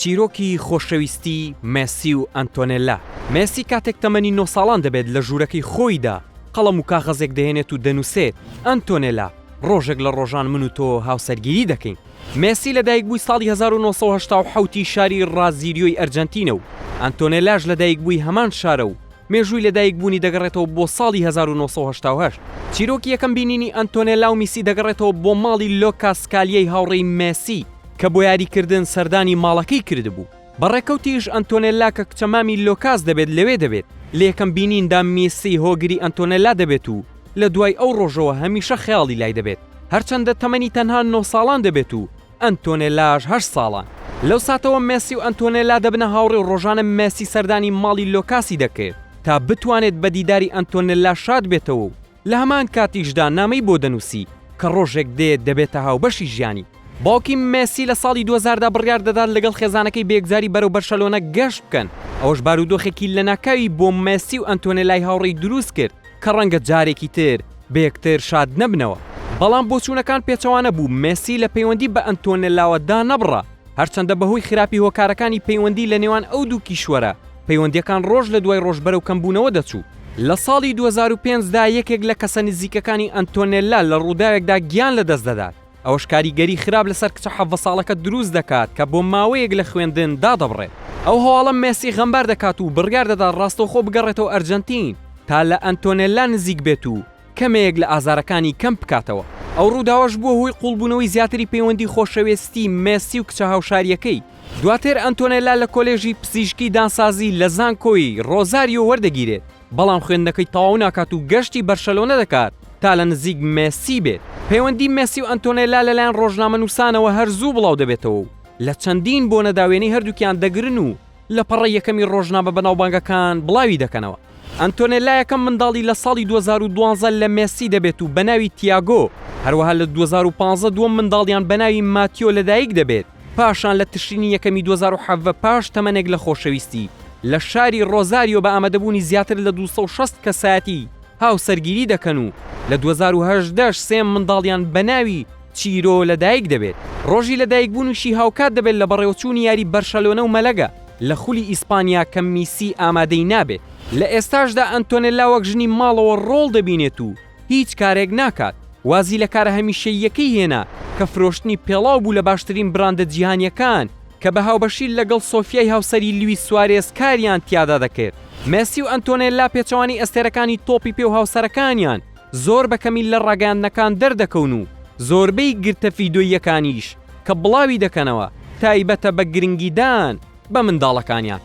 چیرۆکی خۆشەویستی مێسی و ئەنتۆنێلا. مێسی کاتێک تەمەنی 9 ساڵان دەبێت لە ژوورەکەی خۆیدا قەڵەم و کاغەزێک دەهێنێت و دەنووسێت ئەنتۆنێلا ڕۆژێک لە ڕۆژان من و تۆ هاوسەرگیری دەکەین. مێسی لەدایک بووی ساڵی 1970 شاری ڕازیریۆی ئەرجەنتینە و ئەنتۆنێلاش لەدایک بووی هەمان شارە و مێژووی لەدایک بوونی دەگەڕێتەوە بۆ ساڵی 1970. چیرۆکی یەکەم بینینی ئەنتۆنێلا و میسی دەگەڕێتەوە بۆ ماڵی لۆکاس سکالیای هاوڕێی مێسی کە بۆ یاریکردن سەردانی ماڵەکەی کردبوو. بەڕێکەوتیش ئەنتۆنێلا کە کچە مامی لۆکاس دەبێت لەوێ دەبێت. لە یەکەم بینیندا میسی هۆگری ئەنتۆنێلا دەبێت و لە دوای ئەو ڕۆژەوە هەمیشە خەیاڵی لای دەبێت، هەرچەندە تەمەنی تەنها 9 ساڵان دەبێت و ئەنتۆنێلاش 8 ساڵان. لەو ساتەوە مێسی و ئەنتۆنێلا دەبنە هاوڕێ و ڕۆژانە مێسی سەردانی ماڵی لۆکاسی دەکرد تا بتوانێت بە دیداری ئەنتۆنێلا شاد بێتەوە و لە هەمان کاتیشدا نامەی بۆ دەنووسی کە ڕۆژێک دێت دەبێتە هاوبەشی ژیانی. باوکی مێسی لە ساڵی 2000دا بڕیار دەدات لەگەڵ خێزانەکەی بێگزاری بەرەو بەرشەلۆنە گەشت بکەن. ئەوەش بارودۆخێکی لە ناکاوی بۆ مێسی و ئەنتۆنێلای هاوڕێی دروست کرد کە ڕەنگە جارێکی تر بە یەکتر شاد نەبنەوە. بەڵام بۆچوونەکان پێچەوانە بوو. مێسی لە پەیوەندی بە ئەنتۆنێلاوەدا نەبڕا، هەرچەندە بەهۆی خراپی هۆکارەکانی پەیوەندی لە نێوان ئەو دوو کیشوەرە پەیوەندیەکان ڕۆژ لە دوای ڕۆژ بەرەو کەمبوونەوە دەچوو. لە ساڵی 2005دا یەکێک لە کەسە نزیکەکانی ئەنتۆنێلا لە ڕووداوێکدا گیان لەدەست دەدات. ئەوەش کاریگەری خراپ لەسەر کچە 7 ساڵەکە دروست دەکات کە بۆ ماوەیەک لە خوێندن دادەبڕێت. ئەو هەواڵە مێسی غەمبار دەکات و بڕیار دەدات ڕاستەوخۆ بگەڕێتەوە ئەرجەنتین تا لە ئەنتۆنێلا نزیک بێت و کەمێک لە ئازارەکانی کەم بکاتەوە. ئەو ڕووداوەش بووە هۆی قوڵبوونەوەی زیاتری پەیوەندی خۆشەویستی مێسی و کچە هاوشاریەکەی. دواتر ئەنتۆنێلا لە کۆلێژی پزیشکی دانسازی لە زانکۆی ڕۆزاریۆ وەردەگیرێت، بەڵام خوێندنەکەی تەواو ناکات و گەشتی بەرشەلۆنە دەکات تا لە نزیک مێسی بێت. پەیوەندی مێسی و ئەنتۆنێلا لەلایەن ڕۆژنامەنووسانەوە هەرزوو بڵاو دەبێتەوە و لە چەندین بۆ نەداوێنەی هەردووکیان دەگرن و لە پەڕە یەکەمی ڕۆژنامە بەناوبانگەکان بڵاوی دەکەنەوە. ئەنتۆنێلا یەکەم منداڵی لە ساڵی 2012 لە مێسی دەبێت و بەناوی تیاگۆ، هەروەها لە 2015 دووەم منداڵیان بەناوی ماتیۆ لەدایک دەبێت. پاشان لە تشرینی یەکەمی 2007 پاش تەمەنێک لە خۆشەویستی لە شاری ڕۆزاریۆ بە ئامادەبوونی زیاتر لە 260 کەسایەتی هاوسەرگیری دەکەن و لە 2018 سێم منداڵیان بەناوی چیرۆ لەدایک دەبێت. ڕۆژی لەدایکبوون وشی هاوکات دەبێت لە بەڕێوەچوونی یاری بەرشەلۆنە و مەلەگە لە خولی ئیسپانیا کە میسی ئامادەی نابێت. لە ئێستاشدا ئەنتۆنێلا وەک ژنی ماڵەوە ڕۆڵ دەبینێت و هیچ کارێک ناکات. وازی لە کارە هەمیشەییەکەی هێنا کە فرۆشتنی پێڵاو بوو لە باشترین براندە جیهانیەکان کە بە هاوبەشی لەگەڵ سۆفیای هاوسەری لویس سوارێز کاریان تیادا دەکرد. مێسی و ئەنتۆنێلا پێچەوانی ئەستێرەکانی تۆپی پێ و هاوسەرەکانیان زۆر بەکەمی لە ڕاگەاندنەکان دەردەکەون و زۆربەی گرتە ڤیدۆییەکانیش کە بڵاوی دەکەنەوە تایبەتە بە گرنگیدان بە منداڵەکانیان.